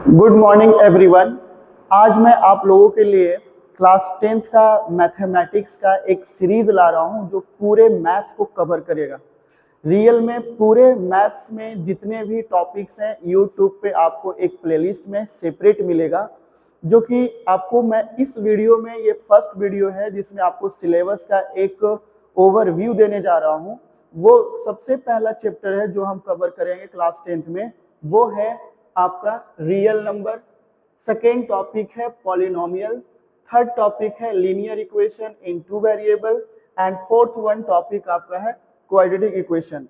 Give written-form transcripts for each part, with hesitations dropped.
Good morning everyone. आज मैं आप लोगों के लिए क्लास 10th का मैथमेटिक्स का एक सीरीज ला रहा हूं जो पूरे मैथ को कवर करेगा। रियल में पूरे मैथ्स में जितने भी टॉपिक्स हैं यूट्यूब पे आपको एक प्लेलिस्ट में सेपरेट मिलेगा, जो कि आपको मैं इस वीडियो में, ये फर्स्ट वीडियो है जिसमें आपको सिलेबस का एक ओवरव्यू देने जा रहा हूं। वो सबसे पहला चैप्टर है जो हम कवर करेंगे क्लास 10th में, वो है आपका रियल नंबर। सेकेंड टॉपिक है पॉलिनोमियल। थर्ड टॉपिक है linear equation in two variable and fourth one topic आपका है क्वाड्रेटिक इक्वेशन।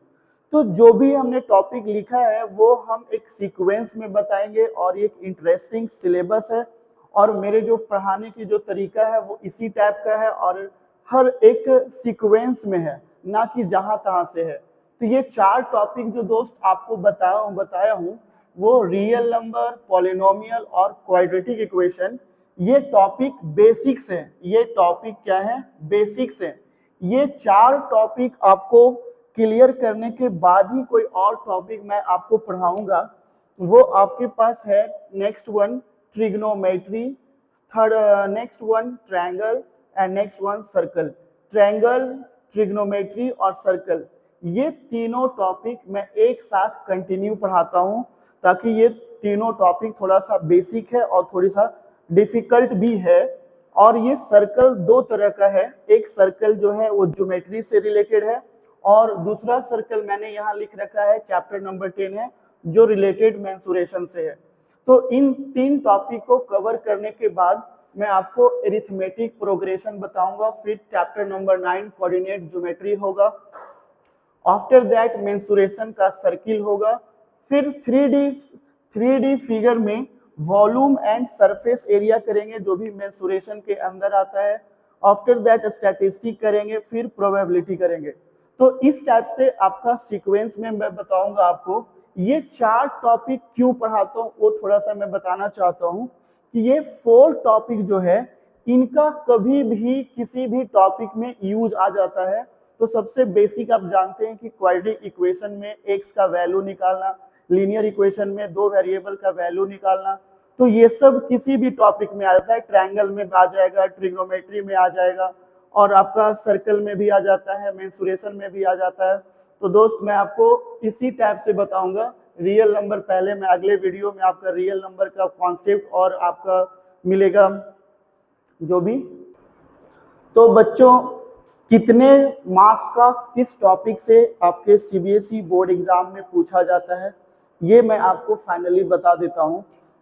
तो जो भी हमने टॉपिक लिखा है वो हम एक सीक्वेंस में बताएंगे और एक इंटरेस्टिंग सिलेबस है और मेरे जो पढ़ाने की जो तरीका है वो इसी टाइप का है और हर एक सीक्वेंस में है, ना कि जहां तहां से है। तो ये चार टॉपिक जो दोस्त आपको बताया हूँ वो रियल नंबर, पॉलिनोमियल और क्वाड्रेटिक इक्वेशन, ये टॉपिक बेसिक्स है। ये टॉपिक क्या है? बेसिक्स है। ये चार टॉपिक आपको क्लियर करने के बाद ही कोई और टॉपिक मैं आपको पढ़ाऊंगा। वो आपके पास है next one trigonometry, third next one triangle and next one circle. Triangle, trigonometry और सर्कल, ये तीनों टॉपिक मैं एक साथ कंटिन्यू पढ़ाता हूं ताकि ये तीनों टॉपिक थोड़ा सा बेसिक है और थोड़ी सा डिफिकल्ट भी है। और ये सर्कल दो तरह का है, एक सर्कल जो है वो ज्योमेट्री से रिलेटेड है और दूसरा सर्कल मैंने यहाँ लिख रखा है चैप्टर नंबर 10 है जो रिलेटेड मेंसुरेशन से है। तो इन तीन टॉपिक को कवर करने के बाद मैं आपको एरिथमेटिक प्रोग्रेशन बताऊंगा, फिर चैप्टर नंबर 9 कोऑर्डिनेट ज्योमेट्री होगा, आफ्टर दैट मेंसुरेशन का सर्किल होगा, फिर 3D फिगर में वॉल्यूम एंड सरफेस एरिया करेंगे जो भी मेंसुरेशन के अंदर आता है, आफ्टर दैट स्टैटिस्टिक करेंगे, फिर प्रोबेबिलिटी करेंगे। तो इस टाइप से आपका सीक्वेंस में मैं बताऊंगा आपको। ये चार टॉपिक क्यों पढ़ाता हूँ वो थोड़ा सा मैं बताना चाहता हूँ कि ये 4 टॉपिक जो है इनका कभी भी किसी भी टॉपिक में यूज आ जाता है। तो सबसे बेसिक आप जानते हैं कि क्वाड्रेटिक इक्वेशन में x का वैल्यू निकालना, लीनियर इक्वेशन में दो वेरिएबल का वैल्यू निकालना, तो ये सब किसी भी टॉपिक में आ जाता है। ट्रायंगल में आ जाएगा, ट्रिग्नोमेट्री में आ जाएगा और आपका सर्कल में भी आ जाता है, मेंसुरेशन में भी आ जाता है। तो दोस्त मैं आपको इसी टाइप से बताऊंगा। रियल नंबर पहले, मैं अगले वीडियो में आपका रियल नंबर का कॉन्सेप्ट और आपका मिलेगा जो भी। तो बच्चों, कितने मार्क्स का किस टॉपिक से आपके सीबीएसई बोर्ड एग्जाम में पूछा जाता है ये मैं आपको फाइनली बता देता हूं।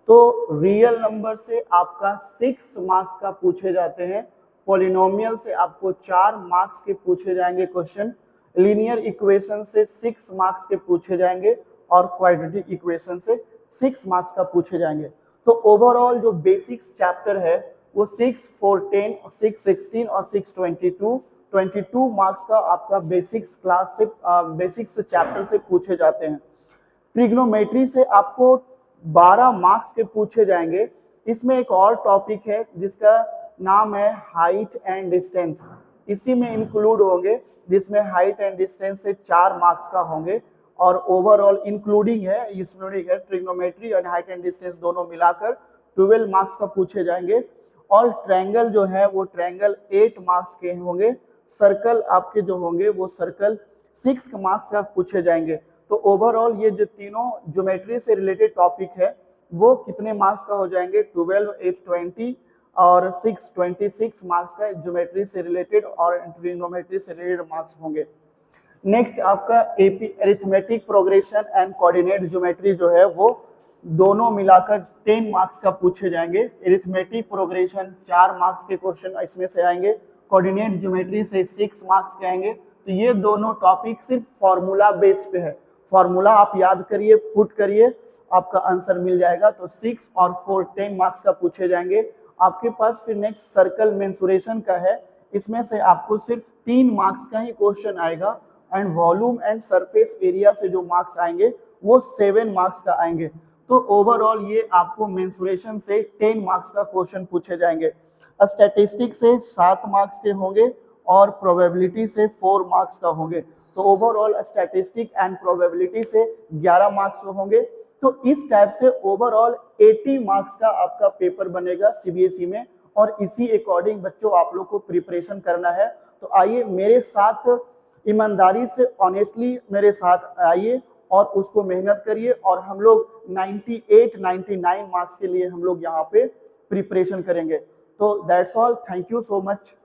तो रियल नंबर से आपका 6 मार्क्स का पूछे जाते हैं, पॉलिनोमियल से आपको 4 मार्क्स के पूछे जाएंगे क्वेश्चन, लीनियर इक्वेशन से 6 मार्क्स के पूछे जाएंगे और क्वाड्रेटिक इक्वेशन से 6 मार्क्स का पूछे जाएंगे। तो ओवरऑल जो बेसिक्स चैप्टर है वो 6, 4, 10, 6, 16 और 6, 22 मार्क्स का आपका बेसिक्स क्लास से बेसिक्स चैप्टर से पूछे जाते हैं। ट्रिग्नोमेट्री से आपको 12 मार्क्स के पूछे जाएंगे। इसमें एक और टॉपिक है जिसका नाम है हाइट एंड डिस्टेंस, इसी में इंक्लूड होंगे, जिसमें हाइट एंड डिस्टेंस से 4 मार्क्स का होंगे और ओवरऑल इंक्लूडिंग है ट्रिग्नोमेट्री और हाइट एंड डिस्टेंस दोनों मिलाकर 12 मार्क्स का पूछे जाएंगे। और ट्रायंगल जो है वो ट्रायंगल 8 मार्क्स के होंगे। सर्कल आपके जो होंगे वो सर्कल 6 मार्क्स का पूछे जाएंगे। तो ओवरऑल ये जो तीनों ज्योमेट्री से रिलेटेड टॉपिक है वो कितने मार्क्स का हो जाएंगे? 12, 8, 20 और 6, 26 मार्क्स का ज्योमेट्री से रिलेटेड और ट्रिग्नोमेट्री से रिलेटेड मार्क्स होंगे। नेक्स्ट आपका AP arithmetic progression and coordinate geometry जो है वो दोनों मिलाकर 10 मार्क्स का पूछे जाएंगे। अरिथमेटिक प्रोग्रेशन 4 मार्क्स के क्वेश्चन इसमें से आएंगे, कोऑर्डिनेट ज्योमेट्री से 6 मार्क्स के आएंगे। तो ये दोनों टॉपिक सिर्फ फॉर्मूला बेस्ड पे है, फॉर्मूला आप याद करिए, पुट करिए, आपका आंसर मिल जाएगा। तो 6 और 4 10 मार्क्स का पूछे जाएंगे आपके पास। फिर नेक्स्ट सर्कल मेंसुरेशन का है, इसमें से आपको सिर्फ 3 मार्क्स का ही क्वेश्चन आएगा and volume and surface area से जो मार्क्स आएंगे वो 7 मार्क्स का आएंगे। तो ओवरऑल ये आपको मेंसुरेशन से 10 मार्क्स का क्वेश्चन पूछे जाएंगे। स्टैटिस्टिक्स से 7 मार्क्स के होंगे और प्रोबेबिलिटी से 4 मार्क्स का होंगे। तो ओवरऑल स्टैटिस्टिक एंड प्रोबेबिलिटी से 11 मार्क्स होंगे। तो इस टाइप से ओवरऑल 80 मार्क्स का आपका पेपर बनेगा सीबीएसई में, और इसी अकॉर्डिंग बच्चों आप लोग को प्रिपरेशन करना है। तो आइए मेरे साथ ईमानदारी से, ऑनेस्टली मेरे साथ आइए और उसको मेहनत करिए, और हम लोग 98 99 मार्क्स के लिए हम लोग यहाँ पे प्रिपरेशन करेंगे। तो that's all, thank you so much.